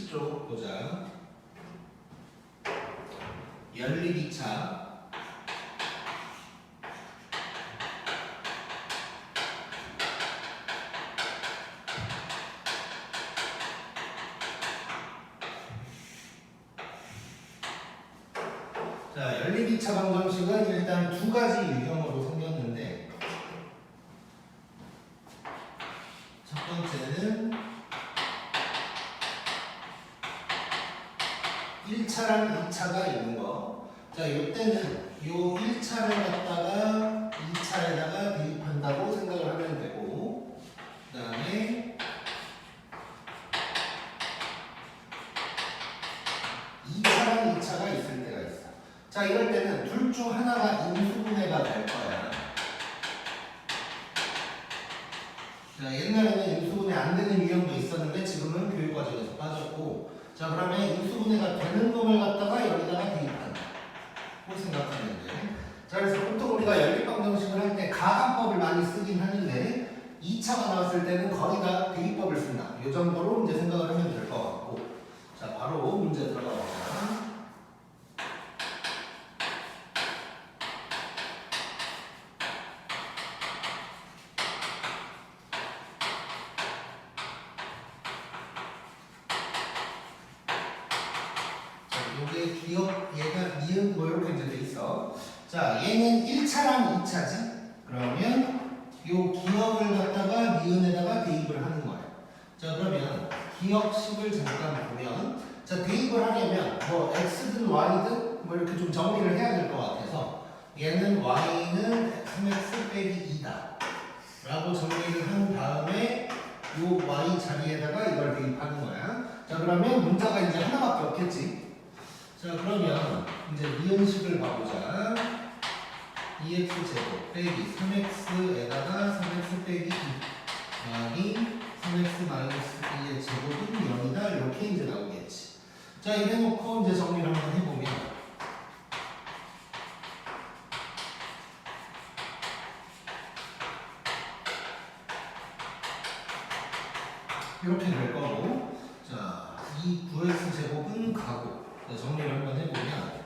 1차 쪽 보자. 연립 2차. 자, 연립 2차 방정식은 일단 두 가지 유형으로 생겼는데, 첫 번째는 1차랑 2차가 있는 거. 자, 요때는 요 1차를 갖다가 2차에다가 대입한다고 생각을 하면 되고, 그 다음에 2차랑 2차가 있을 때가 있어. 자, 이럴 때는 둘 중 하나가 인수분해가 될 거야. 자, 옛날에는 인수분해 안 되는 유형도 있었는데 지금은 교육과정에서 빠졌고, 자, 그러면 인수분해가 되는 놈을 갖다가 여기다가 대입한다 고 생각하면 돼. 자, 그래서 보통 우리가 연립방정식을 할 때 가함법을 많이 쓰긴 하는데 2차가 나왔을 때는 거기다 대입법을 쓴다. 이 정도로 이제 생각을 하면 될 것 같고, 자, 바로 문제 들어가 보자. 기억, 얘가 니은 뭐 이렇게 이제 돼 있어. 자, 얘는 1차랑 2차지. 그러면 요 기억을 갖다가 니은에다가 대입을 하는 거야. 자, 그러면 기억식을 잠깐 보면, 자, 대입을 하려면 뭐 x든 y든 뭐 이렇게 좀 정리를 해야 될 것 같아서 얘는 y는 3x 빼기 2다 라고 정리를 한 다음에 요 y 자리에다가 이걸 대입하는 거야. 자, 그러면 문자가 이제 하나밖에 없겠지. 자, 그러면 이제 니은식을 봐보자. 2x제곱 빼기 3x에다가 3x 빼기 2 더하기 3x 마이너스 2의 제곱은 0이다 이렇게 이제 나오겠지. 자, 이래놓고 이제 정리를 한번 해보면 이렇게 될 거고, 자, 이 9x제곱은 가고, 정리를 한번 해보면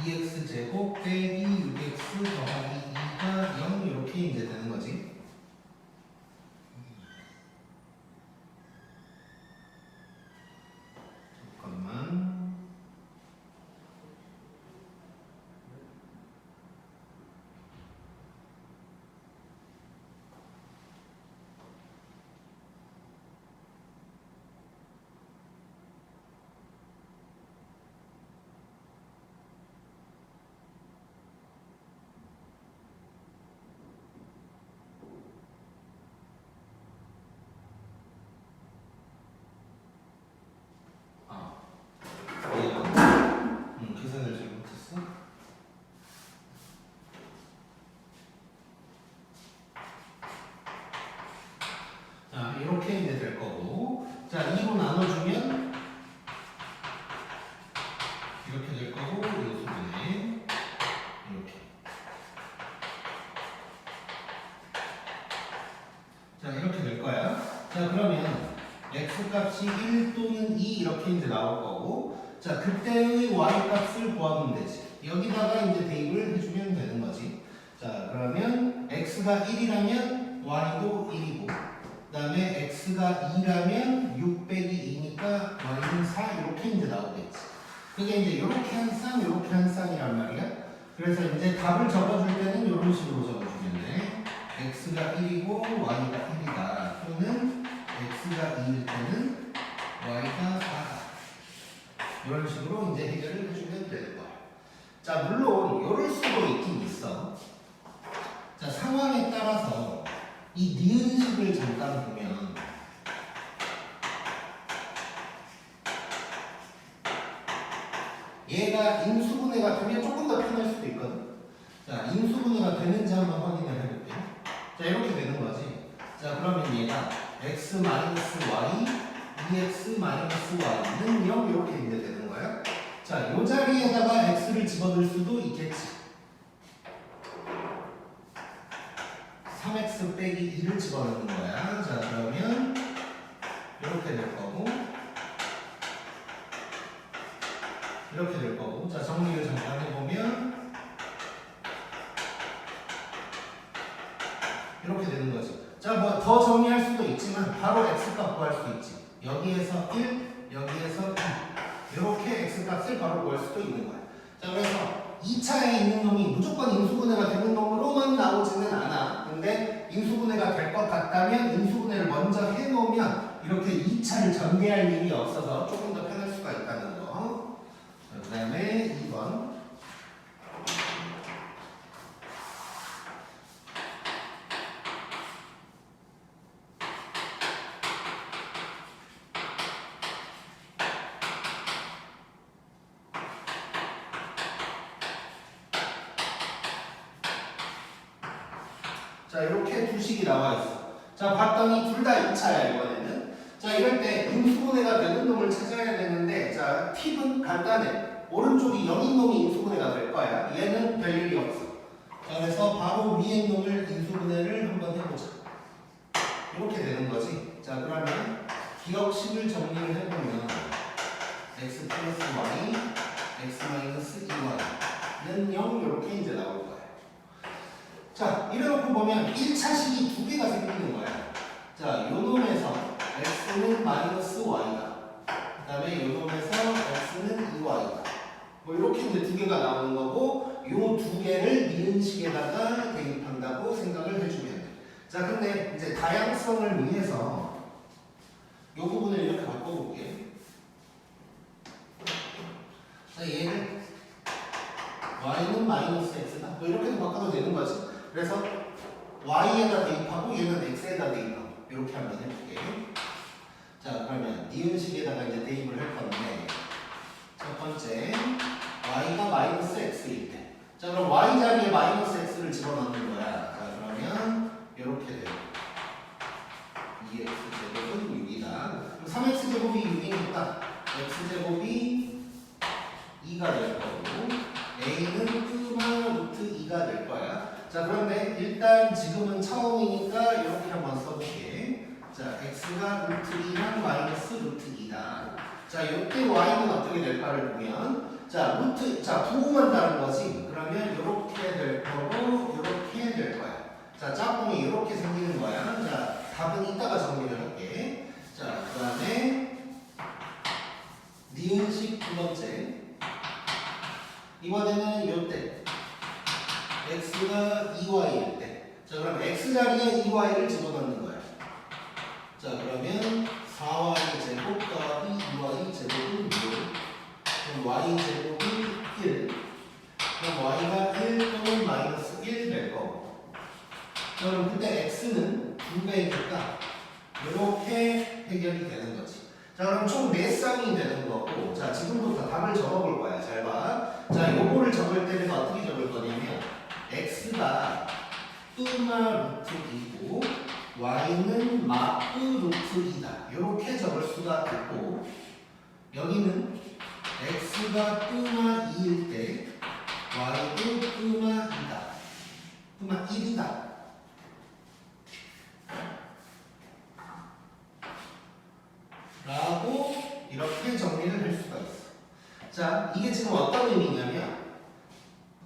2x제곱 빼기 6x 더하기 2가 0 이렇게 이제 되는 거지. 잠깐만. 계산을 잘못했어? 자, 이렇게 이제 될 거고, 자, 2로 나눠주면 이렇게 될 거고, 이 수분에 이렇게. 자, 이렇게 될 거야. 자, 그러면 x 값이 1 또는 2 이렇게 이제 나올 거고, 자, 그때의 y 값을 구하면 되지. 여기다가 이제 대입을 해주면 되는 거지. 자, 그러면 x가 1이라면 y도 1이고, 그 다음에 x가 2라면 6 빼기 2니까 y는 4 이렇게 이제 나오겠지. 그게 이제 이렇게 한 쌍, 이렇게 한 쌍이란 말이야. 그래서 이제 답을 적어줄 때는 이런 식으로 적어주면 돼. x가 1이고 y가 1이다. 또는 x가 2일 때는 y가 4다. 이런 식으로 이제 해결을 해주면 되는 거야. 자, 물론 이럴 수도 있긴 있어. 자, 상황에 따라서 이 니은식을 잠깐 보면 얘가 인수분해가 되면 조금 더 편할 수도 있거든. 자, 인수분해가 되는지 한번 확인을 해볼게. 자, 이렇게 되는 거지. 자, 그러면 얘가 x-y, 2x-y는 0 이렇게 이제 되는 거야. 자, 이 자리에다가 x를 집어넣을 수도 있겠지. 3x 빼기 2를 집어넣는 거야. 자, 그러면 이렇게 될 거고, 이렇게 될 거고. 자, 정리를 잠깐 해보면 이렇게 되는 거지. 자, 뭐 더 정리할 수도 있지만 바로 x값 구할 수 있지. 여기에서 1, 여기에서 2. 이렇게 x값을 바로 구할 수도 있는 거야. 자, 그래서 2차에 있는 놈이 무조건 인수분해가 되는 놈으로만 나오지는 않아. 근데 인수분해가 될 것 같다면 인수분해를 먼저 해놓으면 이렇게 2차를 전개할 일이 없어서 조금 더 편할 수가 있다는 거. 그 다음에 2번. 자, 이렇게 두 식이 나와 있어. 자, 봤더니 둘 다 2차야, 이번에는. 자, 이럴 때 인수분해가 되는 놈을 찾아야 되는데, 자, 팁은 간단해. 오른쪽이 0인 놈이 인수분해가 될 거야. 얘는 별 일이 없어. 자, 그래서 바로 위에 놈을 인수분해를 한번 해보자. 이렇게 되는 거지. 자, 그러면 기억식을 정리를 해보면 x 플러스 y, x 마이너스 2y는 0 이렇게 이제 나올 거야. 자, 이래놓고 보면 1차식이 두 개가 생기는 거야. 자, 요 놈에서 x는 마이너스 y다. 그 다음에 요 놈에서 x는 2y다. 뭐 이렇게 이제 두 개가 나오는 거고, 요 두 개를 니은식에다가 대입한다고 생각을 해주면 돼. 자, 근데 이제 다양성을 위해서 요 부분을 이렇게 바꿔볼게. 자, 얘를 y는 마이너스 x다. 뭐 이렇게도 바꿔도 되는 거지. 그래서 y에다 대입하고 얘는 x에다 대입하고 이렇게 한번 해볼게. 자, 그러면 니은식에다가 이제 대입을 할 건데, 첫 번째 y가 마이너스 x일 때, 자, 그럼 y 자리에 마이너스 x를 집어넣는 거야. 자, 그러면 이렇게 돼요. 2x 제곱은 6이다. 그럼 3x 제곱이 6이니까 x 제곱이 2가 될 거고, a는 끄마 루트 2가 될 거야. 자, 그런데 일단 지금은 처음이니까 이렇게 한번 써볼게. 자, x가 루트 2랑 마이너스 루트 2다. 자, 이때 y는 어떻게 될까를 보면, 자, 루트, 자, 부호만 다른 거지. 그러면 이렇게 될 거고, 이렇게 될 거야. 자, 짝꿍이 이렇게 생기는 거야. 자, 답은 이따가 정리를 할게. 자, 그 다음에 니은식 두 번째. 이번에는 요때 x가 2y일 때, 자, 그럼 x 자리에 2y를 집어넣는 거야. 자, 그러면 4y 제곱 더하기 2y 제곱은 6. 그럼 y 제곱이 1. 그럼 y가 1 또는 마이너스 1 될 거고. 자, 그럼 그때 x는 2배니까 이렇게 해결이 되는 거지. 자, 그럼 총 4쌍이 되는 거고, 자, 지금부터 답을 적어볼 거야. 잘 봐. 자, 요거를 적을 때 내가 어떻게 적을 거냐면, x가 끄마 루트 2고, y는 마끄 루트 2다. 이렇게 적을 수가 있고, 여기는 x가 끄마 2일 때, y도 끄마 2다. 끄마 1이다. 라고 이렇게 정리를 할 수가 있어. 자, 이게 지금 어떤 의미냐면,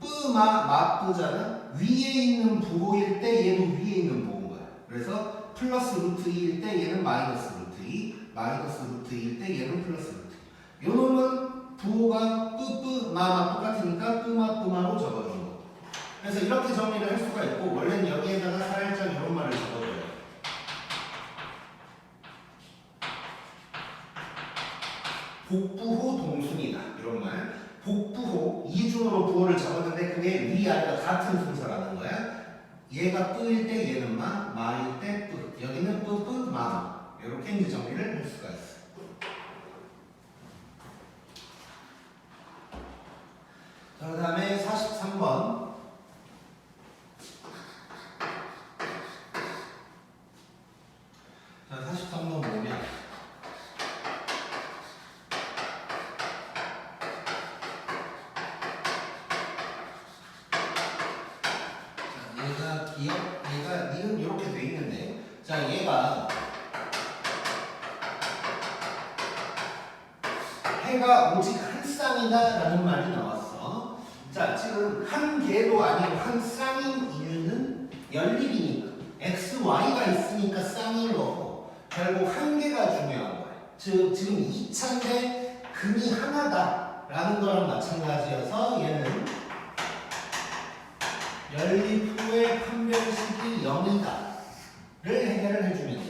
뿌마 마뿌잖아. 위에 있는 부호일 때 얘도 위에 있는 부호인 거야. 그래서 플러스 루트 2일 때 얘는 마이너스 루트 2, 마이너스 루트 2일 때 얘는 플러스 루트 2. 요 놈은 부호가 뿌뿌 마마 똑같으니까 뿌마 뿌마로 적어주는 거. 그래서 이렇게 정리를 할 수가 있고, 원래는 여기에다가 살짝 이런 말을 적어줘요. 복부호 동순이다. 이런 말. 복부호, 이중으로 부호를 적었는데 그게 위아래가 같은 순서라는 거야. 얘가 뿌일 때 얘는 마, 마일 때 뿌. 여기는 뿌뿌, 마. 이렇게 이제 정리를 할 수가 있어. 자, 그 다음에 43번. 자, 43번 보면, 얘가 니은 이렇게 돼 있는데, 자, 얘가 해가 오직 한 쌍이다라는 말이 나왔어. 자, 지금 한 개도 아니고 한 쌍인 이유는 연립이니까 x, y가 있으니까 쌍인 거고 결국 한 개가 중요한 거야. 즉 지금 2차인데 근이 하나다라는 거랑 마찬가지여서 얘는 연립 후의 판별식이 0이다를 해결을 해주면 돼.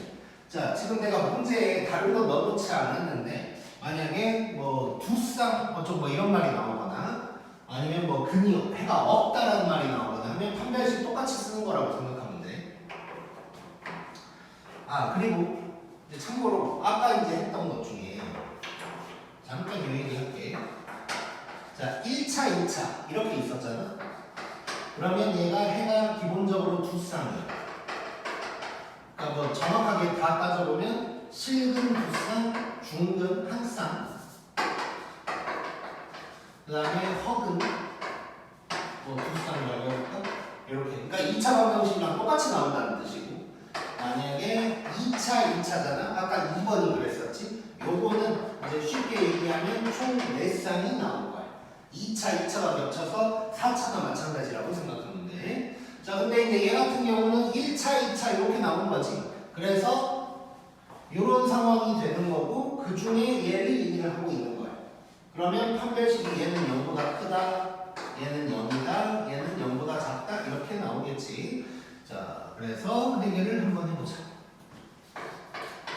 자, 지금 내가 문제에 다른 거 넣어놓지 않았는데 만약에 뭐 두 쌍 어쩌고 뭐 이런 말이 나오거나 아니면 뭐 근이 해가 없다라는 말이 나오거나 하면 판별식 똑같이 쓰는 거라고 생각하면 돼. 아, 그리고 이제 참고로 아까 이제 했던 것 중에 잠깐 이 얘기할게. 자, 1차, 2차 이렇게 있었잖아. 그러면 얘가 해가 기본적으로 두 쌍이야. 그러니까 뭐 정확하게 다 따져보면 실근 두 쌍, 중근 한 쌍, 그 다음에 허근 뭐 두 쌍이라고 할까? 이렇게. 그러니까 2차 방정식이랑 똑같이 나온다는 뜻이고, 만약에 2차, 2차잖아. 아까 2번이 그랬었지. 요거는 이제 쉽게 얘기하면 총 4쌍이 나온 거야. 2차, 2차가 겹쳐서 4차가 마찬가지라고 생각하면 돼. 자, 근데 이제 얘 같은 경우는 1차, 2차 이렇게 나온 거지. 그래서 이런 상황이 되는 거고 그 중에 얘를 얘기를 하고 있는 거야. 그러면 판별식이 얘는 0보다 크다, 얘는 0이다, 얘는 0보다 작다 이렇게 나오겠지. 자, 그래서 해결을 한번 해보자.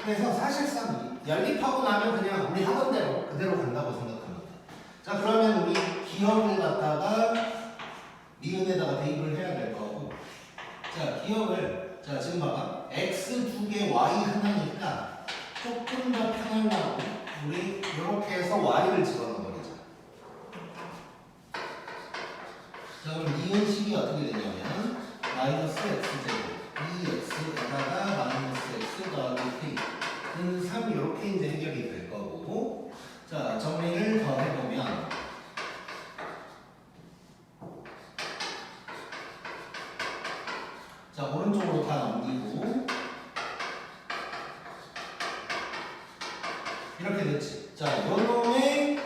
그래서 사실상 연립하고 나면 그냥 우리 하던 대로 그대로 간다고 생각합니다. 자, 그러면 우리 기억을 갖다가 니은에다가 대입을 해야 될 거고. 자, 기억을 자 지금 봐봐. x 2개 y 하나니까 조금 더 편하려고 우리 이렇게 해서 y를 집어넣어 버리자. 자, 그럼 니은식이 어떻게 되냐면 마이너스 x제곱 2x에다가 마이너스 x 더하기 k는 3 이렇게 이제 해결이 될 거고. 자, 정리를 더 해보면 자, 오른쪽으로 다 넘기고 이렇게 됐지. 자, 요놈의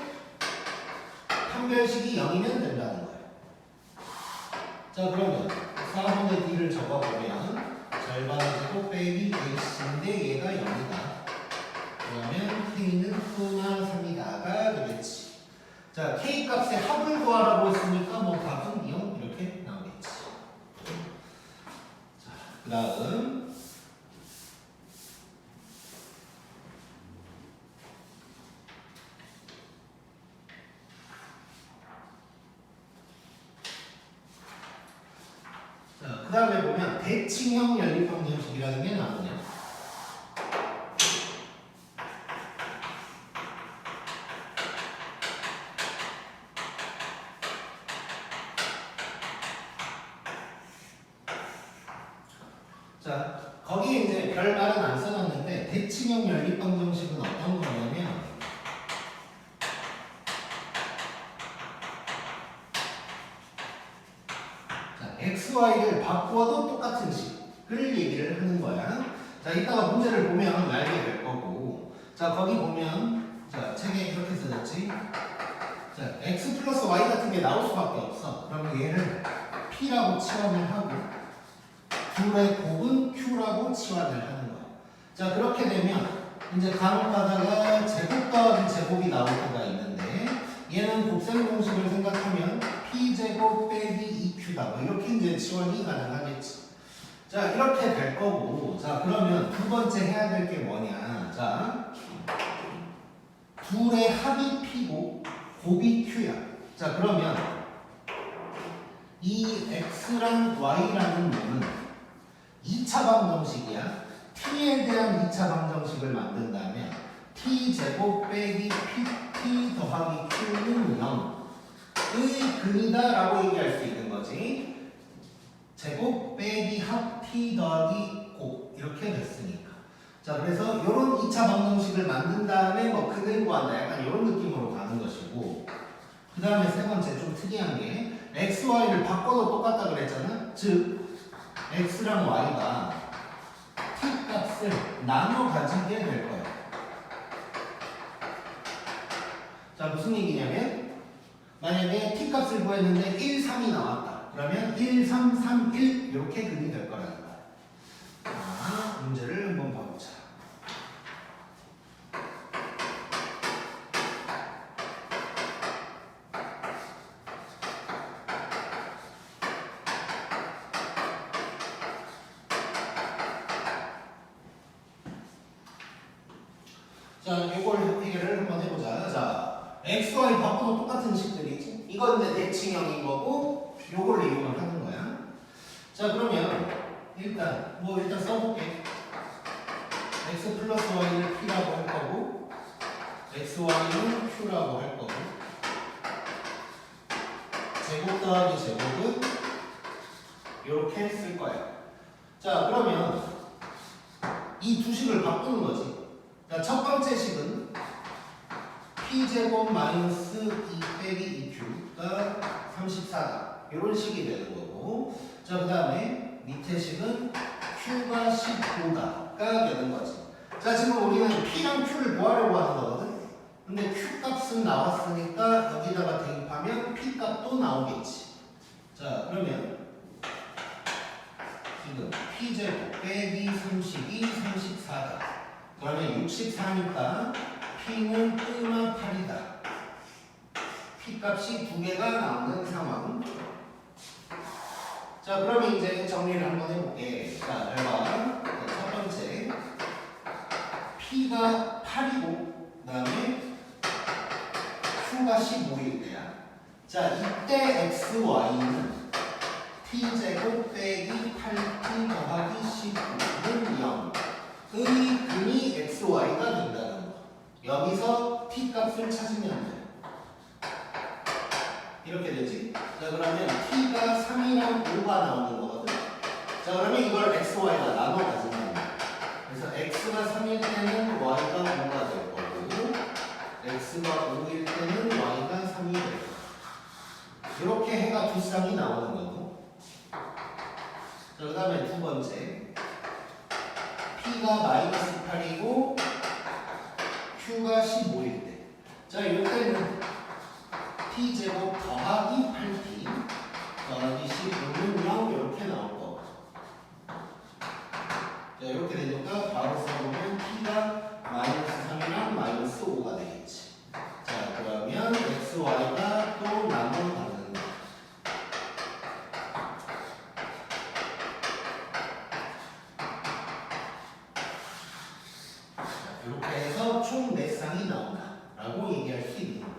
판별식이 0이면 된다는 거예요. 자, 그러면 4분의 d를 적어보면 절반의 제곱 빼기 a씨인데 얘가 0이다. 그러면 k는 하나 3이다가 되겠지. 자, k 값의 합을 구하라고 했으니까 뭐 답은 0 이렇게 나오겠지. 자, 그 다음 그 다음에 보면 대칭형 연립방정식이라는 게 나오네요. 자, 거기에 이제 별 말은 안 써놨는데 대칭형 연립방정식은 어떤 거냐면 x, y를 바꾸어도 똑같은 식을 얘기를 하는 거야. 자, 이따가 문제를 보면 알게 될 거고. 자, 거기 보면 자, 책에 이렇게 써졌지. 자, x 플러스 y 같은 게 나올 수밖에 없어. 그러면 얘를 p라고 치환을 하고 둘의 곱은 q라고 치환을 하는 거야. 자, 그렇게 되면 이제 간혹 가다가 제곱 더하기 제곱이 나올 때가 있는데 얘는 곱셈 공식을 생각하면 p제곱 빼기 2q다. 뭐 이렇게 이제 치환이 가능하겠지. 자, 이렇게 될 거고. 자, 그러면 두 번째 해야 될 게 뭐냐. 자, 둘의 합이 p고 곱이 q야. 자, 그러면 이 x랑 y라는 놈은 2차 방정식이야. t에 대한 2차 방정식을 만든다면 t제곱 빼기 pt 더하기 q는 0의 근이다 라고 얘기할 수 있는 거지. 제곱 빼기 합 t 더하기 곱 이렇게 됐으니까. 자, 그래서 이런 2차 방정식을 만든 다음에 뭐 근을 구한다 약간 이런 느낌으로 가는 것이고, 그 다음에 세 번째 좀 특이한 게 x, y를 바꿔도 똑같다 그랬잖아. 즉 x랑 y가 t 값을 나눠 가지게 될 거야. 자, 무슨 얘기냐면 만약에 t 값을 구했는데 1, 3이 나왔다. 그러면 1, 3, 3, 1 이렇게 그림이 될 거라는 거야. 자, 문제를 한번 봐보자. 자, 이걸 해결을 한번 해보자. 자, x, y 바꿔도 똑같은 식들이지. 이건 이제 대칭형인 거고, 요걸 이용을 하는 거야. 자, 그러면 일단 써볼게. x 플러스 y를 p라고 할 거고, x, y는 q라고 할 거고, 제곱 더하기 제곱은 이렇게 쓸 거야. 자, 그러면 이 두 식을 바꾸는 거지. 자, 첫 번째 식은 p제곱 마이너스 2 빼기 2q가 34다. 이런 식이 되는 거고, 자, 그 다음에 밑에 식은 q가 15다가 되는 거지. 자, 지금 우리는 p랑 q를 구하려고 하는 거거든. 근데 q 값은 나왔으니까 여기다가 대입하면 p 값도 나오겠지. 자, 그러면 지금 p제곱 빼기 32, 34다. 그러면 64니까 p는 끄마 8이다. p 값이 두 개가 나오는 상황. 자, 그러면 이제 정리를 한번 해볼게. 자, 잘 봐. 첫 번째 p가 8이고 그 다음에 q가 15일 때야. 자, 이때 x, y는 t제곱 빼기 8t 더하기 15는 0. 의 근이 xy가 된다는 거. 여기서 t 값을 찾으면 돼. 이렇게 되지? 자, 그러면 t가 3이랑 5가 나오는 거거든. 자, 그러면 이걸 xy가 나눠 가지면 돼. 그래서 x가 3일 때는 y가 5가 될 거고, x가 5일 때는 y가 3이 될 거고. 이렇게 해가 두 쌍이 나오는 거고. 자, 그 다음에 두 번째. p가 마이너스 8이고 q가 15일 때. 자, 이때는 t제곱 더하기 8t 더하기 15는 0 이렇게 나올 거. 자, 이렇게 되니까 바로 써보면 t가 마이너스 3이랑 마이너스 5가 되겠지. 자, 그러면 x, y가 또 나눠 받는 거. 이렇게 해서 총 4쌍이 나온다라고 얘기할 수 있는 거예요.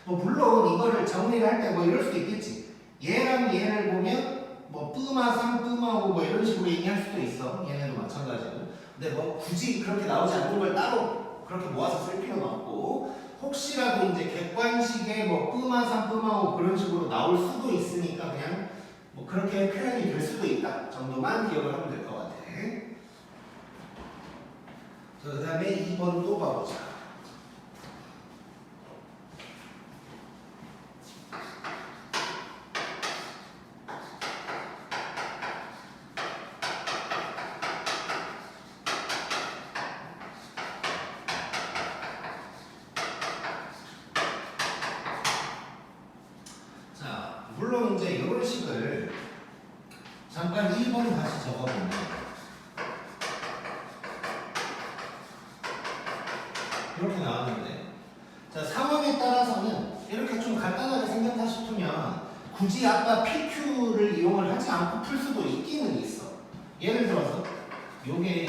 뭐 물론 이거를 정리를 할 때 뭐 이럴 수도 있겠지. 얘랑 얘를 보면 뭐 뿌마상, 뿌마오 뭐 이런 식으로 얘기할 수도 있어. 얘네도 마찬가지고. 근데 뭐 굳이 그렇게 나오지 않는 걸 따로 그렇게 모아서 쓸 필요는 없고, 혹시라도 이제 객관식에 뭐 뿌마상, 뿌마오 그런 식으로 나올 수도 있으니까 그냥 뭐 그렇게 표현이 될 수도 있다 정도만 기억을 하면 될 것 같아. 그 다음에 2번도 봐보자. 자, 물론 이제 이런 식을 잠깐 1번 다시 적어보면 이렇게 나왔는데, 자, 상황에 따라서는 이렇게 좀 간단하게 생겼다 싶으면 굳이 아까 PQ를 이용을 하지 않고 풀 수도 있기는 있어. 예를 들어서 요게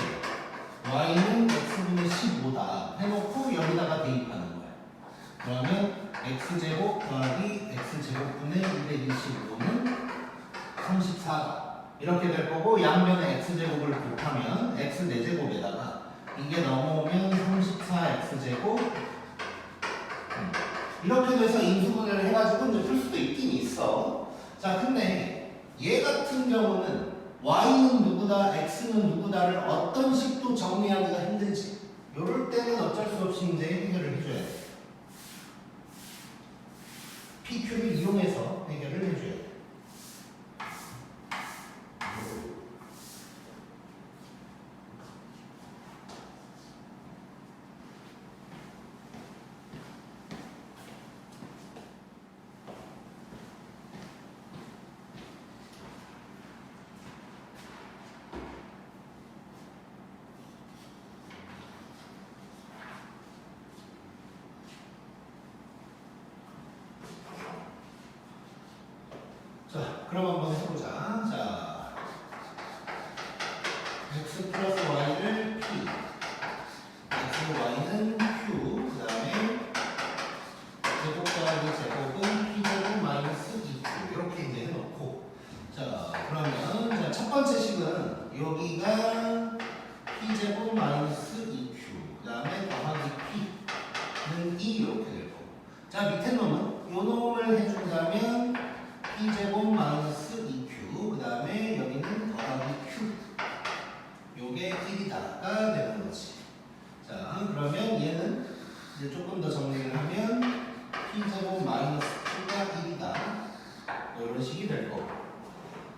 y는 x분의 15다 해놓고 여기다가 대입하는 거야. 그러면 x제곱 더하기 x제곱분의 225는 34다. 이렇게 될 거고, 양변에 x제곱을 곱하면 x 4제곱에다가 이게 넘어오면 34x제곱 이렇게 돼서 인수분해를 해가지고 이제 풀 수도 있긴 있어. 자, 근데 얘 같은 경우는 y는 누구다, x는 누구다를 어떤 식도 정리하기가 힘들지. 요럴 때는 어쩔 수 없이 이제 해결을 해줘야 돼. PQ를 이용해서 해결을 해줘야 돼. 그럼 한번 해보자. 자, x 플러스 y를 p, x, y는 q, 그 다음에 제곱 더하기 제곱은 p제곱 마이너스 2q 이렇게 이제 해놓고 자 그러면 자, 첫 번째 식은 여기가 p제곱 마이너스 2q 그 다음에 더하기 p는 2 이렇게 될 거고 자 밑에 놈은 요 놈을 해준다면 p제곱 마이너스 2q 그 다음에 여기는 더하기 q 요게 1이다가 되는 거지. 자 그러면 얘는 이제 조금 더 정리를 하면 p제곱 마이너스 q가 1이다 이런 식이 될 거고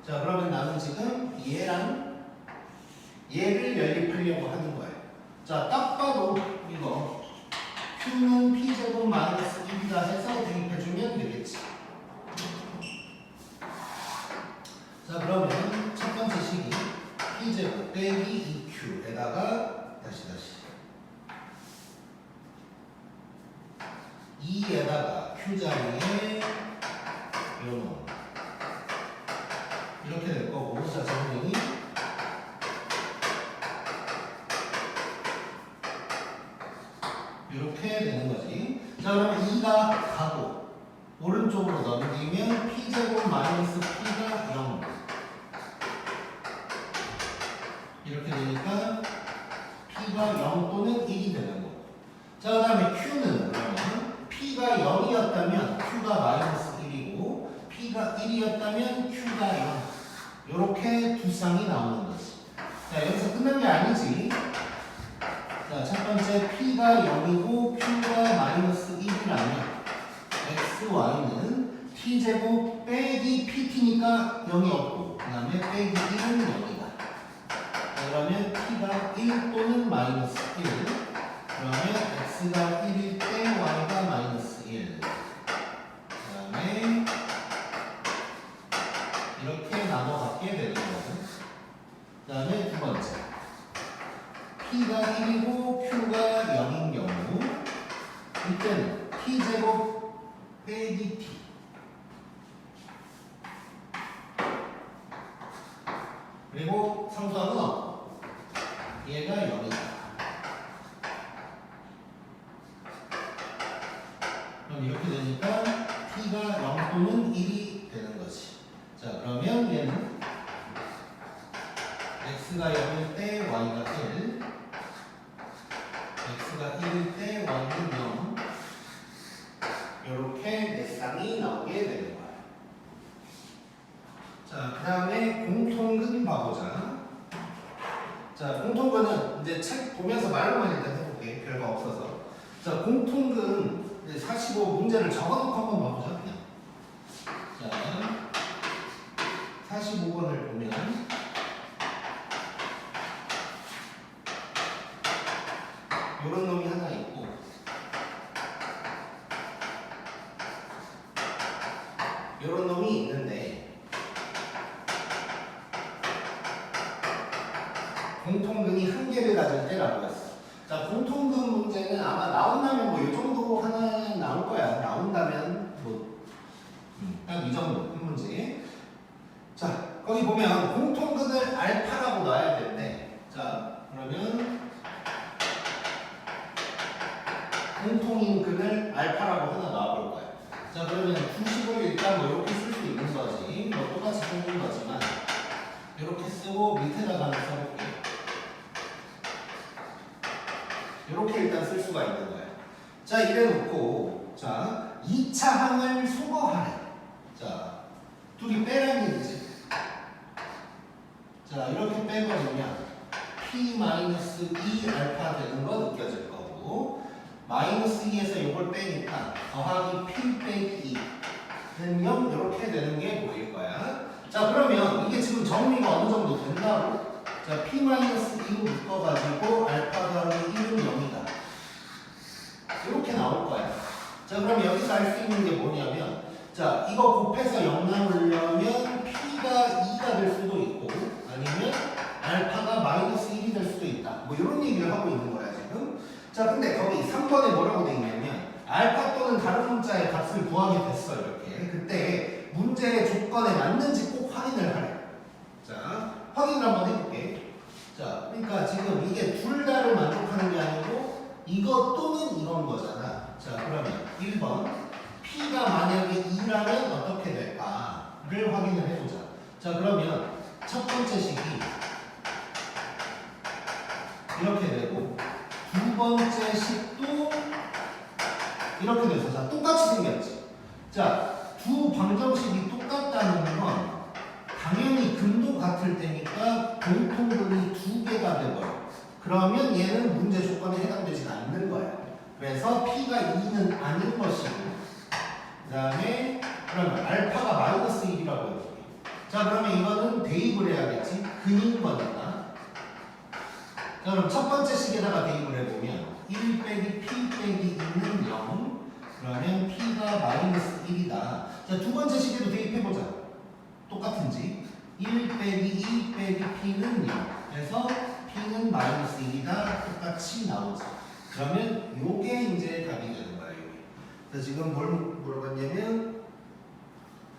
자 그러면 나는 지금 얘랑 얘를 연립하려고 하는 거예요. 자 딱 봐도 이거 q는 p제곱 마이너스 1이다 해서 대입해주면 되겠지. 자 그러면 첫 번째 식이 p제곱 빼기 2q에다가 다시 2에다가 q자리에 요놈 이렇게 될 거고 자 정리 이렇게 되는 거지. 자 그러면 2가 가고 오른쪽으로 넘기면 p제곱 마이너스 p가 0 이렇게 되니까 p가 0 또는 1이 되는 거고 자 그 다음에 q는 그러면 p가 0이었다면 q가 마이너스 1이고 p가 1이었다면 q가 0 이렇게 두 쌍이 나오는 거지. 자 여기서 끝난 게 아니지. 자 첫 번째 p가 0이고 q가 마이너스 1이라면 x, y는 t제곱 빼기 pt니까 0이 없고 그 다음에 빼기 1은 0이다. 그러면 p가 1 또는 마이너스 1 그러면 x가 1일 때 y가 마이너스 1 그 다음에 이렇게 나눠갖게 되는 거고 그 다음에 두 번째 p가 1이고 q가 0인 경우 이때는 t제곱 빼기 t 그리고 상수함은 없고 얘가 0이다. 그럼 이렇게 되니까 t가 0 또는 1이 되는 거지. 자 그러면 얘는 x가 0일 때 y가 1 x가 1일 때 y는 0 이렇게 네 쌍이 나오게 되는 거야. 자 그 다음에 공통근 봐보자. 자 공통근은 이제 책 보면서 말로만 일단 해볼게. 별거 없어서. 자 공통근 45 문제를 적어놓고 한번 봐보자 그냥. 자 45번을 보면 요런 놈이 하나 있고 요런 놈이 있는데 공통근이 한 개를 가질 때라고 했어. 자 공통근 문제는 아마 나온다면 뭐 이 정도 하나 나올 거야. 나온다면 뭐 딱 이 정도 한 문제. 자 거기 보면 공통근을 알파라고 놔야 되는데 자 그러면 공통인 근을 알파라고 하나 놔볼 거야. 자 그러면 90을 일단 뭐 이렇게 쓸 수 있는 거지. 뭐 똑같이 쓰는 거지만 이렇게 쓰고 밑에다가 하나 써볼게. 이렇게 일단 쓸 수가 있는 거야. 자 이래 놓고 자 2차 항을 수거하래. 자 둘이 빼라는 얘기지. 자 이렇게 빼버리면 p-2 알파 되는 거 느껴질 거고 마이너스 2에서 이걸 빼니까 더하기 p 빼기 2는 0 이렇게 되는 게 보일 거야. 자 그러면 이게 지금 정리가 어느 정도 된다고? 자 p-2로 묶어가지고 알파 더하기 1은 0이다. 이렇게 나올 거야. 자 그럼 여기서 알 수 있는 게 뭐냐면 자 이거 곱해서 0 나오려면 p가 2가 될 수도 있고 아니면 알파가 마이너스 1이 될 수도 있다. 뭐 이런 얘기를 하고 있는 거야 지금. 자 근데 거기 3번에 뭐라고 돼 있냐면 알파 또는 다른 문자의 값을 구하게 됐어 이렇게. 그때 문자 문제의 조건에 맞는지 꼭 확인을 하래. 자, 확인을 한번 해볼게. 자, 그러니까 지금 이게 둘 다를 만족하는 게 아니고 이것 또는 이건 거잖아. 자, 그러면 1번 P가 만약에 2라면 어떻게 될까를 확인을 해보자. 자, 그러면 첫 번째 식이 이렇게 되고 두 번째 식도 이렇게 돼서 자, 똑같이 생겼지. 자, 두 방정식이 똑같다는 건 당연히 근도 같을 때니까 공통분이 두 개가 돼버려. 그러면 얘는 문제 조건에 해당되지 않는 거야. 그래서 P가 2는 아닌 것이고, 그 다음에 그러면 알파가 마이너스 1이라고 해볼게. 자, 그러면 이거는 대입을 해야겠지. 근인 거니까. 자, 그럼 첫 번째 식에다가 대입을 해보면 1 빼기 P 빼기 2는 0. 그러면 P가 마이너스 1이다. 자, 두 번째 식에도 대입해보자. 똑같은지. 1 빼기 2 빼기 P는 0. 그래서 P는 마이너스 1이다. 똑같이 나오죠. 그러면 요게 이제 답이 되는 거야, 요게. 그래서 지금 뭘 물어봤냐면,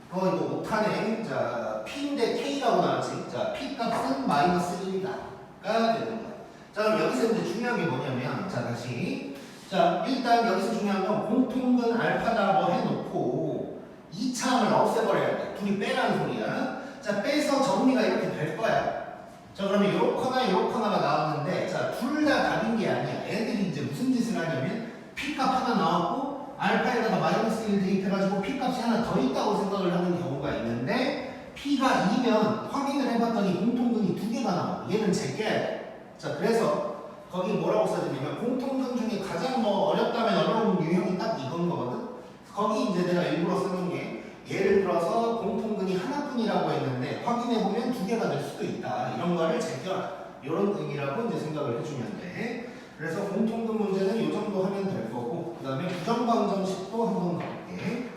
이거 못하네. 자, P인데 K라고 나왔지. 자, P 값은 마이너스 1이다가 되는 거야. 자, 그럼 여기서 이제 중요한 게 뭐냐면, 자, 다시. 자, 일단 여기서 중요한 건 공통근 알파다 뭐 해놓고 이차함을 없애버려야 돼. 둘이 빼라는 소리야. 자, 빼서 정리가 이렇게 될 거야. 자, 그러면 요렇거나가 나왔는데, 자, 둘 다 답인 게 아니야. 애들이 이제 무슨 짓을 하냐면 P값 하나 나왔고 알파에다가 마이너스 1 대입해가지고 P값이 하나 더 있다고 생각을 하는 경우가 있는데, P가 2면 확인을 해봤더니 공통근이 두 개가 나와. 얘는 제껴야 돼. 자, 그래서 거기 뭐라고 써지냐면 공통근 중에 가장 뭐 어렵다면 어려운 유형이 딱 이건 거거든. 거기 이제 내가 일부러 쓰는 게 예를 들어서 공통근이 하나뿐이라고 했는데 확인해보면 두 개가 될 수도 있다. 이런 거를 제껴라. 이런 의미라고 이제 생각을 해주면 돼. 그래서 공통근 문제는 이 정도 하면 될 거고, 그 다음에 부정방정식도 한번 가볼게.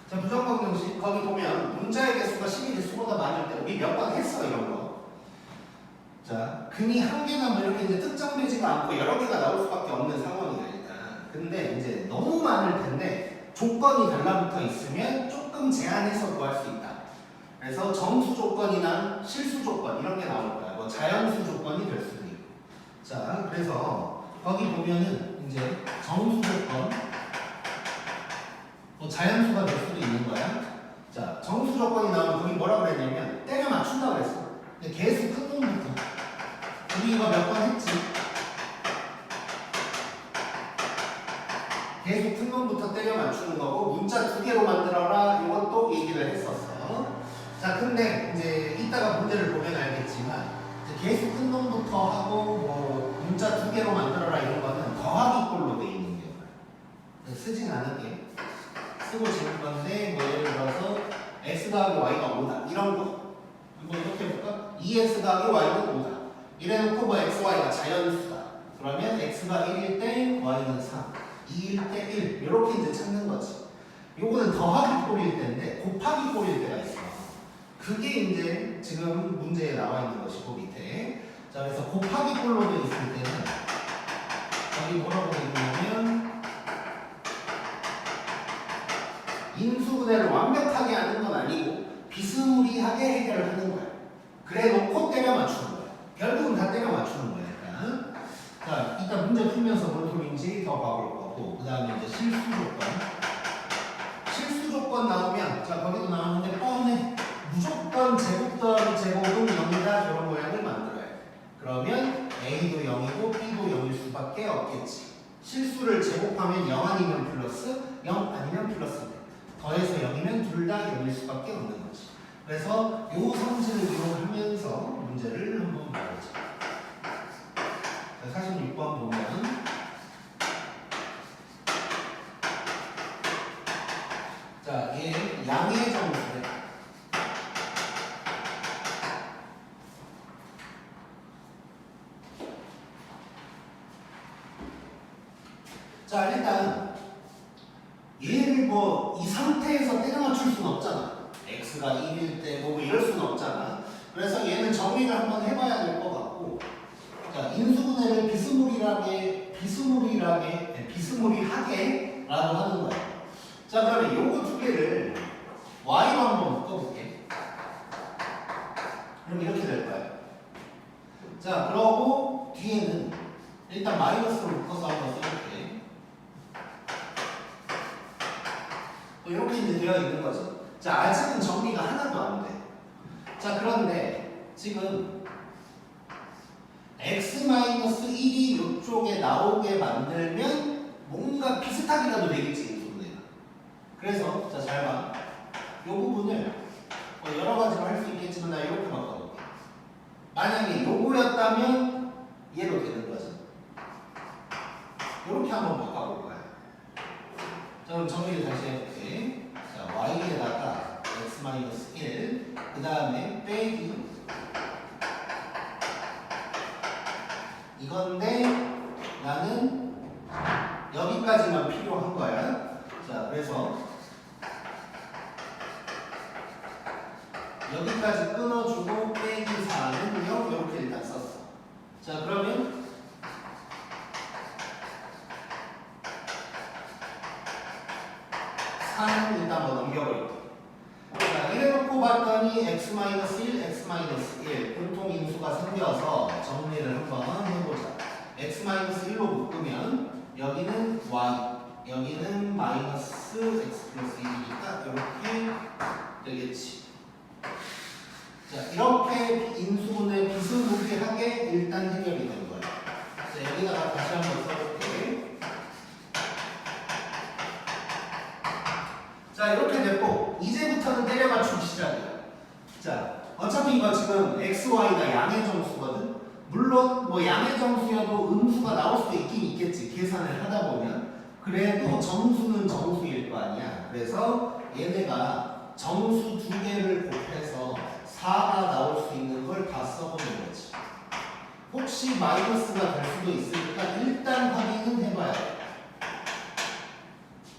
자, 부정방정식 거기 보면 문자의 개수가 12 개수보다 많을 때 우리 몇 번 했어, 이런 거. 자, 근이 한 개나 뭐 이렇게 이제 특정되지가 않고 여러 개가 나올 수밖에 없는 상황이야, 일단. 근데 이제 너무 많을 텐데 조건이 달라붙어 있으면 조금 제한해서 구할 수 있다. 그래서 정수 조건이나 실수 조건 이런 게 나올 거야. 뭐 자연수 조건이 될 수도 있고. 자, 그래서 거기 보면은 이제 정수 조건, 뭐 자연수가 될 수도 있는 거야. 자, 정수 조건이 나오면 거기 뭐라 그랬냐면 때려 맞춘다 그랬어. 근데 개수 큰 놈부터. 우리 이거 몇 번 했지? 계속 큰 놈부터 때려 맞추는 거고, 문자 두 개로 만들어라 이것도 얘기를 했었어. 자, 근데 이제 이따가 문제를 보면 알겠지만 계속 큰 놈부터 하고 뭐 문자 두 개로 만들어라 이런 거는 더하기 꼴로 돼 있는 경우야. 쓰진 않을게. 쓰고 지울 건데 뭐 예를 들어서 x 더하기 y가 5다 이런 거 한번 이렇게 해볼까? 2x 더하기 y는 5다 이래놓고 뭐 x, y가 자연수다. 그러면 x가 1일 때 y는 3, 2일 때 1 이렇게 이제 찾는 거지. 요거는 더하기 꼴일 때인데 곱하기 꼴일 때가 있어. 그게 이제 지금 문제에 나와 있는 것이고 밑에. 자, 그래서 곱하기 꼴로 되어 있을 때는 여기 뭐라고 되어 있냐면 인수분해를 완벽하게 하는 건 아니고 비스무리하게 해결을 하는 거야. 그래 놓고 때려 맞추는 거야. 결국은 다 때려 맞추는 거니까. 자, 이따 문제 풀면서 뭔 소리인지 더 봐볼 거고, 그 다음에 이제 실수 조건. 실수 조건 나오면, 자, 거기도 나오는데 뻔해. 무조건 제곱 더하기 제곱은 0이다. 이런 모양을 만들어야 돼. 그러면 A도 0이고 B도 0일 수밖에 없겠지. 실수를 제곱하면 0 아니면 플러스, 0 아니면 플러스. 더해서 0이면 둘 다 0일 수밖에 없는 거지. 그래서 요 성질을 이용하면서 문제를 한번 봐보자. 46번 보면 자, 얘 양의 정수래. 자, 일단 얘를 뭐 이 상태에서 때려 맞출 수는 없잖아. x가 1일 때고 뭐 이럴 수는 없잖아. 그래서 얘는 정리를 한번 해봐야 될 것 같고, 자 인수분해를 비스무리하게라고 하는 거야. 자 그러면 요거 두 개를 y로 한번 묶어볼게. 그럼 이렇게 될 거야. 자 그러고 뒤에는 일단 마이너스로 묶어서 한번 써볼게. 이렇게 이제 되어 있는 거죠. 자 아직은 정리가 하나도 안 돼. 자 그런데 지금 x-1이 이쪽에 나오게 만들면 뭔가 비슷하게라도 되겠지 인수분해가. 그래서 자 잘 봐. 이 부분을 뭐 여러 가지로 할 수 있겠지만 나 이렇게 바꿔볼게. 만약에 요거였다면 얘로 되는 거죠. 이렇게 한번 바꿔볼 거야. 자 그럼 정리를 다시 해볼게. 자 y에다가 x-1 그 다음에 빼기 이건데 나는 여기까지만 필요한 거야. 자 그래서 여기까지 끊어주고 빼기 4는 0 이렇게 일단 썼어. 자 그러면 4는 일단 한번 넘겨버릴게. 자 이래놓고 봤더니 x-1, x-1 공통인수가 생겨서 정리를 한번 해보자. x-1로 묶으면 여기는 y, 여기는 마이너스 x 플러스 1이니까 이렇게 되겠지. 자 이렇게 인수분해 비스무리하게 일단 해결이 된 거야. 자 여기다가 다시 한번 써볼게. 자 이렇게 됐고 이제부터는 때려 맞추기 시작이야. 자 어차피 이거 지금 x, y가 양의 정수거든. 물론 뭐 양의 정수여도 음수가 나올 수도 있긴 있겠지. 계산을 하다 보면. 그래도 정수는 정수일 거 아니야. 그래서 얘네가 정수 두 개를 곱해서 4가 나올 수 있는 걸 다 써보는 거지. 혹시 마이너스가 될 수도 있으니까 일단 확인은 해봐야 돼.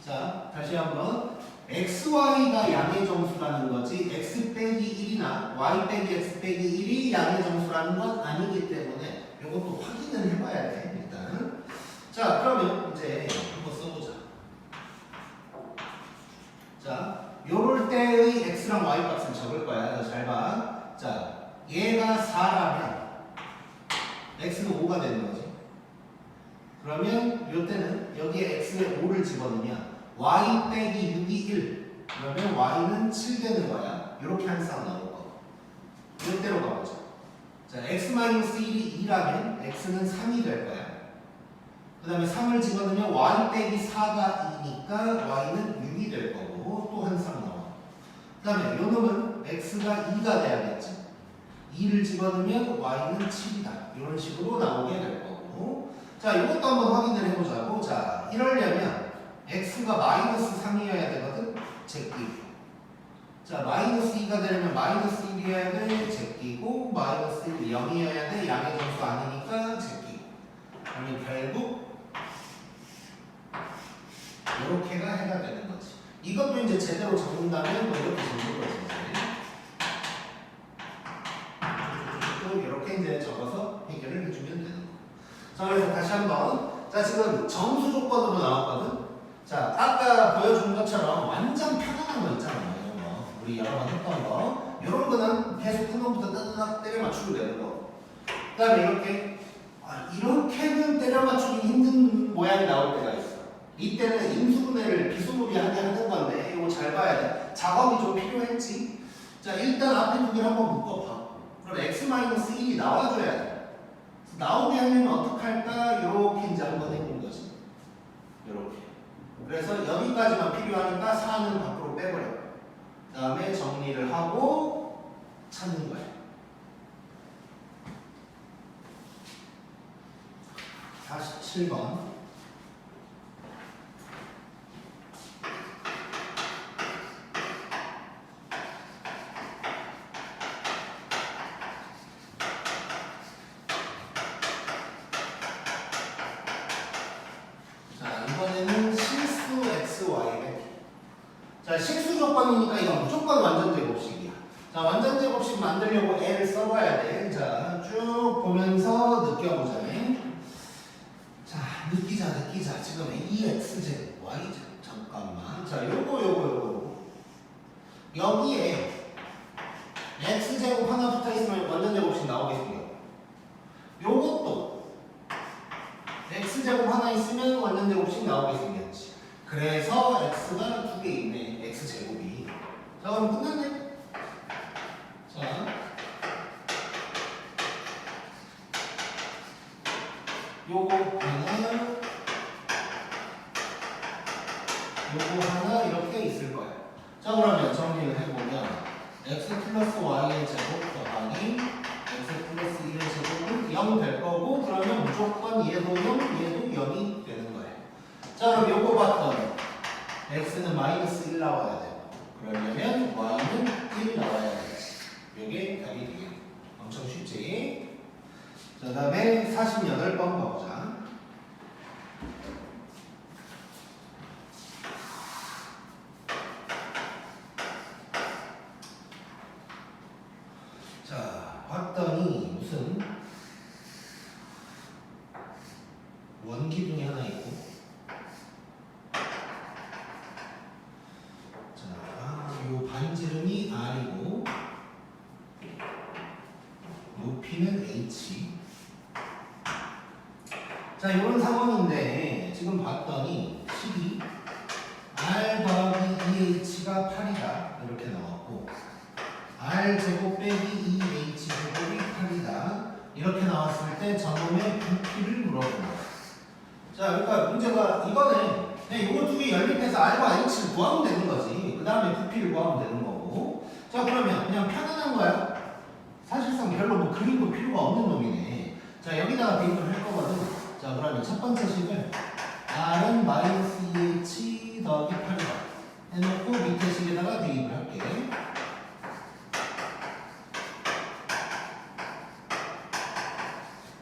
자 다시 한번 x, y가 양의 정수라는 거지 x 빼기 1이나 y 빼기 x 빼기 1이 양의 정수라는 건 아니기 때문에 이것도 확인을 해봐야 돼 일단. 자 그러면 이제 한번 써보자. 자 요럴 때의 x랑 y 값을 적을 거야. 잘 봐. 자 얘가 4라면 x는 5가 되는 거지. 그러면 요때는 여기에 x에 5를 집어넣으면 y 빼기 6이 1 그러면 y는 7 되는 거야. 이렇게 한 쌍 나올 거. 이때로 가보자. 자 x-1이 2라면 x는 3이 될 거야. 그 다음에 3을 집어넣으면 y 빼기 4가 2니까 y는 6이 될 거고 또 한 쌍 나와. 그 다음에 요 놈은 x가 2가 돼야겠지. 2를 집어넣으면 y는 7이다. 이런 식으로 나오게 될 거고. 자 이것도 한번 확인을 해보자고. 자 이러려면 x가 마이너스 3이어야 되거든. 제끼고. 자 마이너스 2가 되려면 마이너스 1이어야 돼. 제끼고 마이너스 1, 0이어야 돼. 양의 정수 아니니까 제끼고. 그러면 결국 이렇게가 해가 되는 거지. 이것도 이제 제대로 적는다면 뭐 이렇게 적는 거지. 또 이렇게 이제 적어서 해결을 해주면 되는 거. 자 그래서 다시 한번. 자 지금 정수 조건으로 나왔거든. 자 아까 보여준 것처럼 완전 편안한 거 있잖아요. 이런 거 우리 여러 번 했던 거 이런 거는 계속 큰 놈부터 따뜻하게 때려 맞추고 되는 거. 그 다음에 이렇게 이렇게는 때려 맞추기 힘든 모양이 나올 때가 있어. 이때는 인수분해를 비스무리하게 하는 건데 이거 잘 봐야 돼. 작업이 좀 필요했지. 자 일단 앞에 두 개를 한번 묶어봐. 그럼 x-1이 나와줘야 돼. 나오게 하려면 어떻게 할까? 이렇게 이제 한번 해보는 거지. 이렇게. 그래서 여기까지만 필요하니까 4는 밖으로 빼버려. 그 다음에 정리를 하고 찾는 거야. 47번. 자, 실수 조건이니까 이건 무조건 완전 제곱식이야. 자, 완전 제곱식 만들려고 L을 써봐야 돼. 자, 쭉 보면서 느껴보자. 자, 느끼자. 지금 2x제곱, y제곱. 잠깐만. 자, 요거. 여기에 x제곱 하나 붙어 있으면 완전 제곱식 나오게 생겨. 요것도 x제곱 하나 있으면 완전 제곱식 나오게 생겼지. 그래서 x가 두 개 있네. x제곱이. 자, 그럼 끝났네. 자, 요거 하나 이렇게 있을 거야. 자, 그러면 정리를 해보면 x 플러스 y의 제곱 더하기 x 플러스 1의 제곱은 0 될 거고, 그러면 무조건 얘도 0, 얘도 0이 되는 거야. 자, 그럼 요거 봤더니 x는 마이너스 1 나와야 돼. 그러려면 y는 1 나와야 되지. 요게 답이 되겠네. 엄청 쉽지? 자, 다음에 48번 가보자. 자, 봤더니 무슨 원기둥이 하나 있고, 자, 요 반지름이 R이고 높이는 H. 자, 이런 상황인데 지금 봤더니 식이 R 더하기 2H가 8이다 이렇게 나왔고, R 제곱 빼기 2H 제곱이 8이다 이렇게 나왔을 때 저놈의 부피를 물어보는 거야. 자, 그러니까 문제가 이거는 그냥 이거 두 개 연립해서 R과 H를 구하면 되는 거지. 그 다음에 부피를 구하면 되는 거고. 자, 그러면 그냥 편안한 거야. 사실상 별로 뭐 그림도 필요가 없는 놈이네. 자, 여기다가 대입을 할 거거든. 자, 그러면 첫 번째 식을 R은 마이너스 2H 더하기 8이다 해놓고 밑에 식에다가 대입을 할게.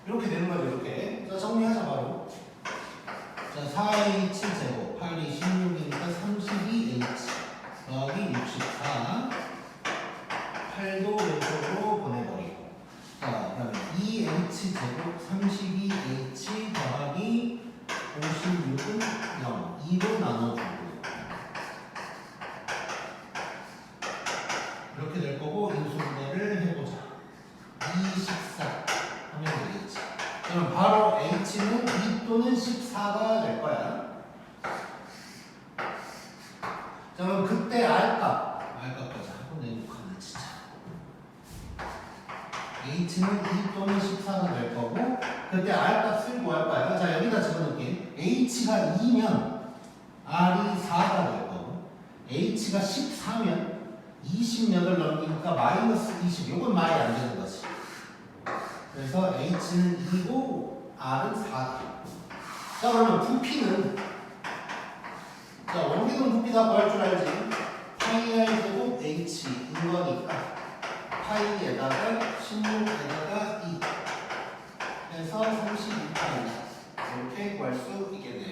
이렇게 되는 거죠, 이렇게. 자, 정리하자, 바로. 자, 4H 제곱, 8이 16이니까 32H 더하기 64. 8도 왼쪽으로 보내버리고. 자, 그 다음에 2H 제곱, 32H 더하기 56은 0. 2로 나눠주고. 이렇게 될 거고, 인수분해를 해보자. 24 하면 되겠지. 그럼 바로 H는 2 또는 14가 될 거야. 자, 그럼 그때 R값까지 하고 내놓겠네, 진짜. H는 2 또는 14가 될 거고, 그때 R값을 구할 거야. 자, 여기다 집어넣을게. H가 2면 R이 4가 될 거고, H가 14면 20년을 넘기니까 마이너스 20. 이건 말이 안 되는 거지. 그래서 H는 2고 R은 4다. 자, 그러면 부피는, 자, 원기둥 부피 다 구할 줄 알지? 파이 R 제곱 H인 거니까 파이에다가 16에다가 2 해서 32파이 이렇게 구할 수 있겠네.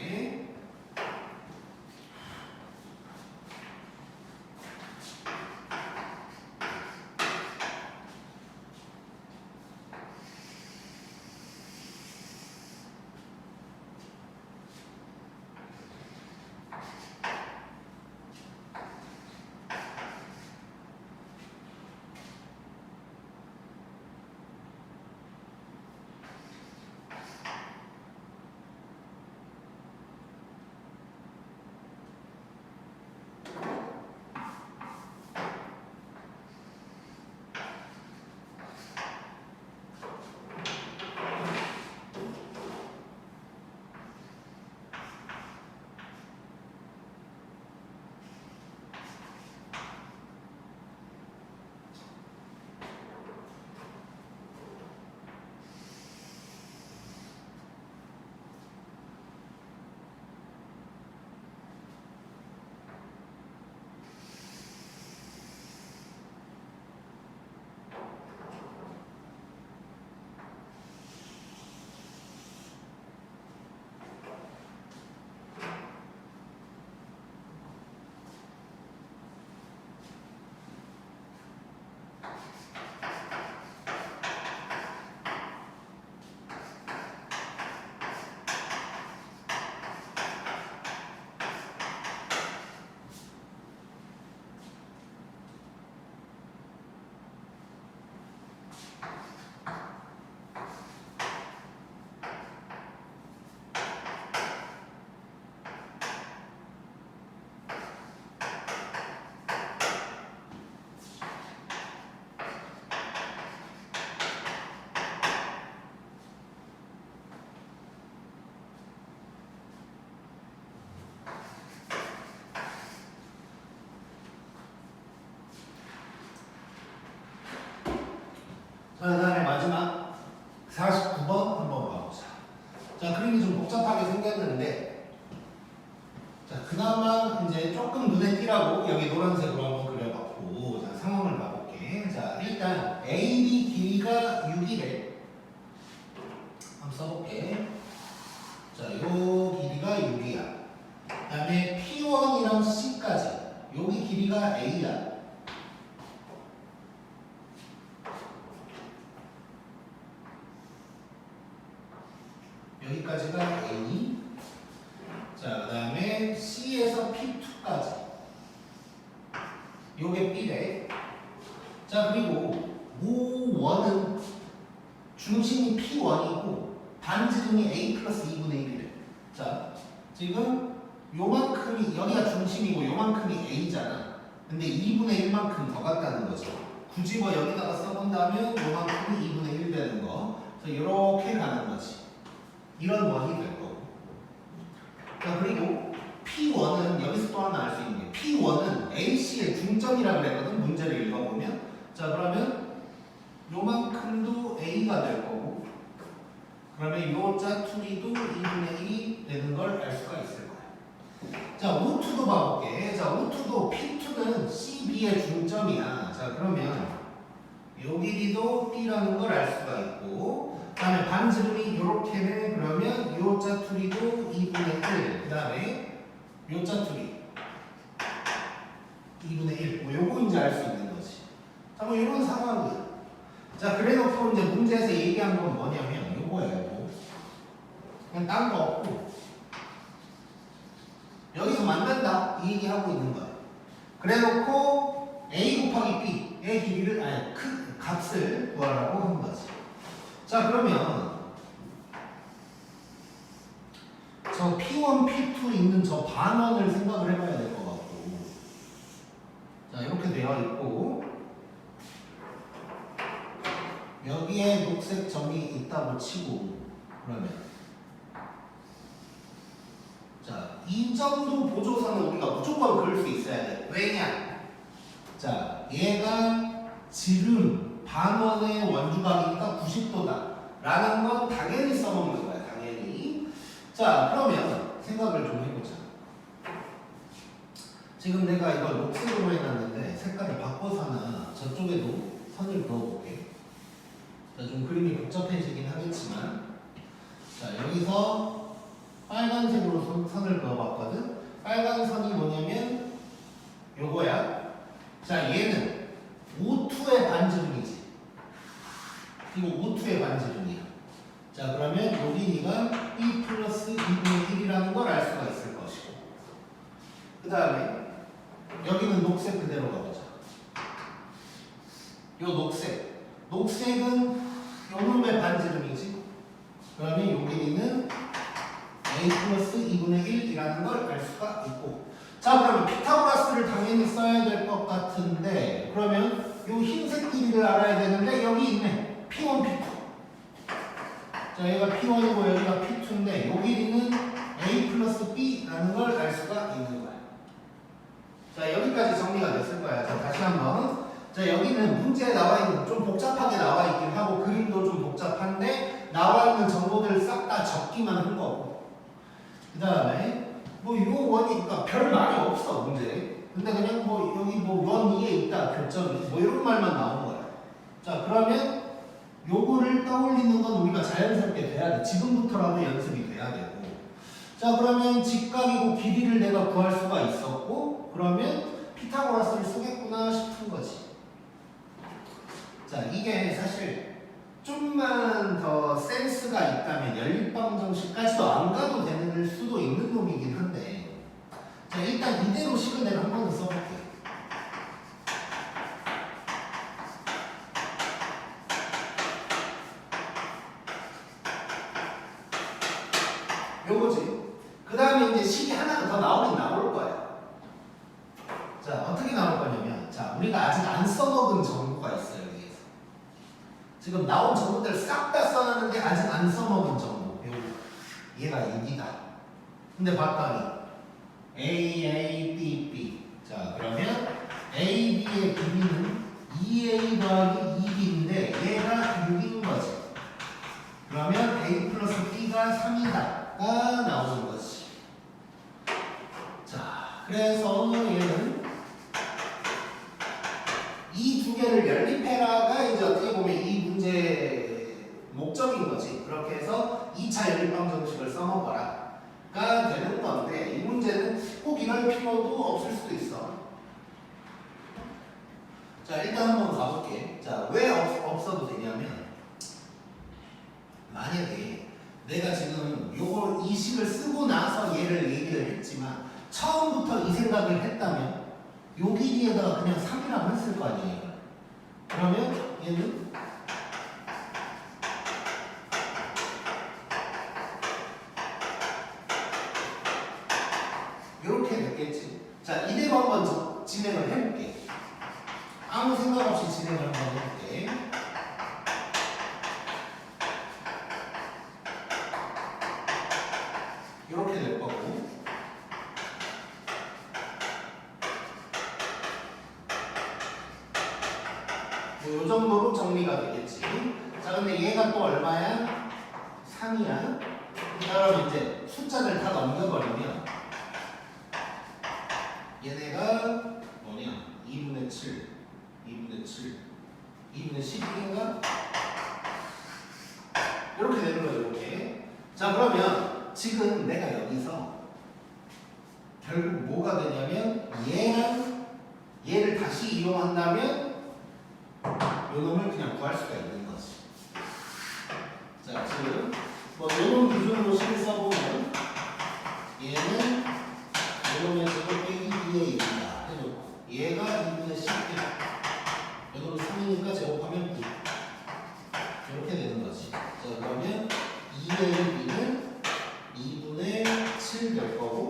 그리라고 여기 노란색으로 한번 그려봤고, 자, 상황을 봐볼게. 자, 일단 AB 길이가 6이래. 한번 써볼게. 자, 요 길이가 6이야. 그 다음에 P1이랑 C까지 여기 길이가 A야. 여기까지가 A. 자, 그 다음에 C에서 P2까지 요게 B래. 자, 그리고 모1은 중심이 P1이고 반지름이 A 플러스 2분의 1이래. 자, 지금 요만큼이 여기가 중심이고 요만큼이 A잖아. 근데 2분의 1만큼 더 갔다는 거죠. 굳이 뭐 여기다가 써본다면 요만큼이 2분의 1 되는 거. 그래서 이렇게 가는 거지. 이런 원이 될 거고. 자, 그리고 P1은 여기서 또 하나 알 수 있는 게 P1은 AC의 중점이라 그랬거든. 문제를 읽어보면. 자, 그러면 요만큼도 A가 될 거고, 그러면 요 짜투리도 2분의 1이 되는 걸 알 수가 있을 거야. 자, O2도 봐볼게. 자, O2도 P2는 CB의 중점이야. 자, 그러면 요 길이도 B라는 걸 알 수가 있고, 그 다음에 반지름이 요렇게는 그러면 요 짜투리도 2분의 1. 그 다음에 요 짜투리 2분의 1. 뭐 요거 이제 알 수 있는 거지. 자, 뭐 이런 상황이야. 자, 그래 놓고 이제 문제에서 얘기한 건 뭐냐면 요거야, 요거. 그냥 딴 거 없고 여기서 만난다 이 얘기하고 있는 거야. 그래 놓고 A 곱하기 B의 길이를 큰 값을 구하라고 한 거지. 자, 그러면 저 P1, P2 있는 저 반원을 생각을 해봐야 될 것 같고, 자, 이렇게 되어 있고 여기에 녹색 점이 있다고 치고, 그러면 자, 이 정도 보조선은 우리가 무조건 그을 수 있어야 돼. 왜냐? 자, 얘가 지름 반원의 원주각이니까 90도다 라는 건 당연히 써먹는 거야. 당연히. 자, 그러면 생각을 좀 해보자. 지금 내가 이걸 녹색으로 해놨는데 색깔을 바꿔서 하나 저쪽에도 선을 그어볼게. 자, 좀 그림이 복잡해지긴 하겠지만, 자, 여기서 빨간색으로 선을 그어봤거든. 빨간 선이 뭐냐면 요거야. 자, 얘는 O2의 반지름이지. 이거 O2의 반지름이야. 자, 그러면 요 길이가 B 플러스 2분의 1이라는 걸 알 수가 있을 것이고, 그 다음에 여기는 녹색 그대로 가보자. 요 녹색. 녹색은 요 놈의 반지름이지. 그러면 요 길이는 A 플러스 2분의 1이라는 걸 알 수가 있고, 자, 그러면 피타고라스를 당연히 써야 될 것 같은데, 그러면 요 흰색 길이를 알아야 되는데 여기 있네. P1, P2. 자, 얘가 P1이고 여기가 P2인데 요 길이는 A 플러스 B라는 걸 알 수가 있는 거야. 자, 여기까지 정리가 됐을 거야. 자, 다시 한번. 자, 여기는 문제에 나와 있는, 좀 복잡하게 나와 있긴 하고 그림도 좀 복잡한데 나와 있는 정보들 싹 다 적기만 한 거고, 그 다음에 뭐 요 원이, 그러니까 별 말이 없어 문제. 근데 그냥 뭐 여기 뭐 원 위에 있다 교점이 뭐 이런 말만 나온 거야. 자, 그러면 요거를 떠올리는 건 우리가 자연스럽게 돼야 돼. 지금부터라도 연습이 돼야 되고. 자, 그러면 직각이고 길이를 내가 구할 수가 있었고, 그러면 피타고라스를 쓰겠구나 싶은 거지. 자, 이게 사실 좀만 더 센스가 있다면 연립방정식까지도 안 가도 되는 수도 있는 놈이긴 한데, 자, 일단 이대로 식은 애를 한 번 더 써볼게. 요거지. 그 다음에 이제 식이 하나가 더 나오긴 나올 거야. 자, 어떻게 나올 거냐면, 자, 우리가 아직 안 써먹은 정보가 있어요. 여기에서 지금 나온 정보들 싹 다 써놨는데 아직 안 써먹은 정보. 얘가 6이다. 근데 봤더니 A, A, B, B. 자, 그러면 A, B의 길이는 2A 더하기 2B인데 얘가 6인 거지. 그러면 A 플러스 B가 3이다가 나오는 거지. 자, 그래서 얘는 얘를 연립해라가 이제 어떻게 보면 이 문제의 목적인 거지. 그렇게 해서 2차 연립방정식을 써먹어라가 되는 건데 이 문제는 꼭 이럴 필요도 없을 수도 있어. 자, 일단 한번 가볼게. 자, 왜 없어도 되냐면 만약에 내가 지금 이 식을 쓰고 나서 얘를 얘기를 했지만 처음부터 이 생각을 했다면 요 길이에다가 그냥 3이라고 했을 거 아니에요. 그러면 얘는 이렇게 됐겠지. 자, 이대로 한번 진행을 해볼게. 아무 생각 없이 진행을 한번 해볼게. 이렇게 될 거고. 요 정도로 정리가 되겠지. 자, 근데 얘가 또 얼마야? 3이야. 그럼 이제 숫자를 다 넘겨버리면 얘네가 뭐냐? 2분의 7, 2분의 7, 2분의 11인가? 이렇게 되는 거죠, 이렇게. 자, 그러면 지금 내가 여기서 결국 뭐가 되냐면 얘랑 얘를 다시 이용한다면 요 놈을 그냥 구할 수가 있는 거지. 자, 지금 뭐 요놈 기준으로 식을 써보면 얘는 요 놈의 제곱 빼기 2의 1이다 해놓고 얘가 2분의 11 요놈 3이니까 제곱하면 9 이렇게 되는 거지. 자, 그러면 2의 1은 2분의 7 될 거고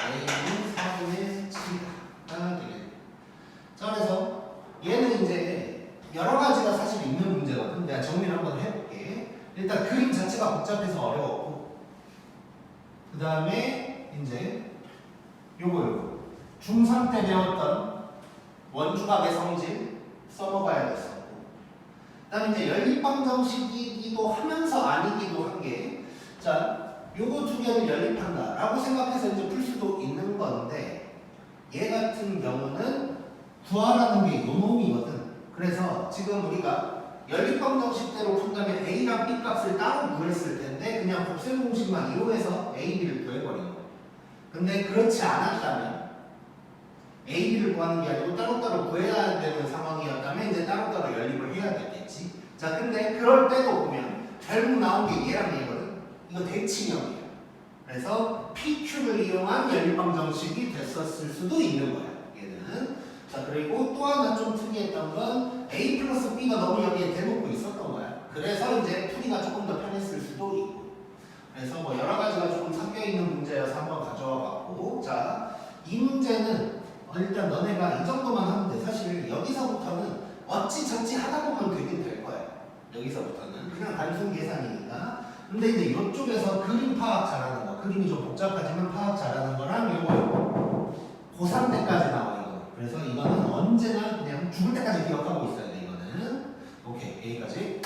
A는 4분의 7가 되겠네. 자, 그래서 얘는 이제 여러 가지가 사실 있는 문제거든. 내가 정리를 한번 해볼게. 일단 그림 자체가 복잡해서 어려웠고, 그 다음에 이제 요거 중3 때 배웠던 원주각의 성질 써먹어야겠었고, 그 다음에 이제 연립방정식이기도 하면서 아니기도 한 게, 자, 요거 두 개를 연립한다 라고 생각해서 이제 풀 수도 있는 건데, 얘 같은 경우는 구하라는 게 요 놈이거든. 그래서 지금 우리가 연립방정식대로 푼다면 A랑 B 값을 따로 구했을 텐데 그냥 곱셈 공식만 이용해서 A, B를 구해버린 거야. 근데 그렇지 않았다면 A, B를 구하는 게 아니고 따로따로 구해야 되는 상황이었다면 이제 따로따로 연립을 해야 되겠지. 자, 근데 그럴 때도 보면 결국 나온 게 얘랑 얘거든. 이거 대칭형이야. 그래서 PQ를 이용한 연립방정식이 됐었을 수도 있는 거야. 얘는. 자, 그리고 또 하나 좀 특이했던 건 A 플러스 B가 너무 여기에 대놓고 있었던 거야. 그래서 이제 풀이가 조금 더 편했을 수도 있고. 그래서 뭐 여러 가지가 조금 섞여 있는 문제여서 한번 가져와 봤고. 자, 이 문제는 일단 너네가 이 정도만 하면 돼. 사실 여기서부터는 어찌저찌 하다 보면 되긴 될 거야. 여기서부터는. 그냥 단순 계산이니까. 근데 이제 이쪽에서 그림 파악 잘하는 거. 그림이 좀 복잡하지만 파악 잘하는 거랑 요거 고3 때까지 나와요. 그래서 이거는 언제나 그냥 죽을 때까지 기억하고 있어야 돼. 이거는 오케이, 여기까지.